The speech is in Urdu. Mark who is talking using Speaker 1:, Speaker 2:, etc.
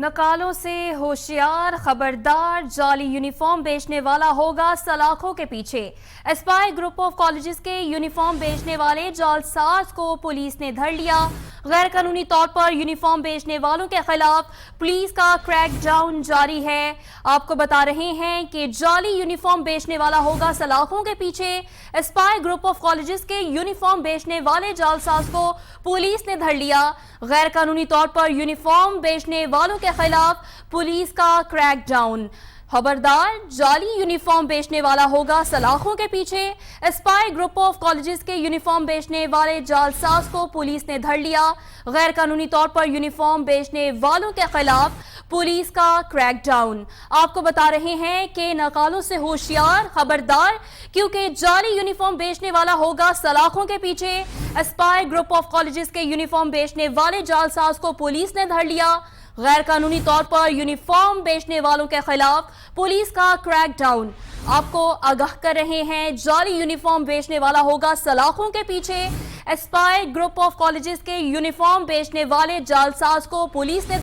Speaker 1: نکالوں سے ہوشیار، خبردار، جعلی یونیفارم بیچنے والا ہوگا سلاخوں کے پیچھے۔ اسپائی گروپ آف کالجز کے یونیفارم بیچنے والے جعلساز کو پولیس نے دھر لیا۔ غیر قانونی طور پر یونیفارم بیچنے والوں کے خلاف پولیس کا کریک ڈاؤن جاری ہے۔ آپ کو بتا رہے ہیں کہ جعلی یونیفارم بیچنے والا ہوگا سلاخوں کے پیچھے۔ اسپائی گروپ آف کالجز کے یونیفارم بیچنے والے جعلساز کو پولیس نے دھر لیا۔ غیر قانونی طور پر یونیفارم بیچنے والوں کے خلاف پولیس کا کریک ڈاؤن۔ خبردار، جعلی یونیفارم بیچنے والا ہوگا سلاخوں کے پیچھے۔ اسپائی گروپ آف کالجز کے یونیفارم بیچنے والے جعلساز کو پولیس نے دھر لیا۔ غیر قانونی طور پر یونیفارم بیچنے والوں کے خلاف پولیس کا کریک ڈاؤن۔ آپ کو بتا رہے ہیں کہ ناکالوں سے ہوشیار، خبردار، کیونکہ جعلی یونیفارم بیچنے والا ہوگا سلاخوں کے پیچھے۔ اسپائی گروپ آف کالجز کے یونیفارم بیچنے والے جعلساز کو پولیس نے دھر لیا۔ غیر قانونی طور پر یونیفارم بیچنے والوں کے خلاف پولیس کا کریک ڈاؤن۔ آپ کو آگاہ کر رہے ہیں، جعلی یونیفارم بیچنے والا ہوگا سلاخوں کے پیچھے۔ اسپائی گروپ آف کالجز کے یونیفارم بیچنے والے جعلساز کو پولیس نے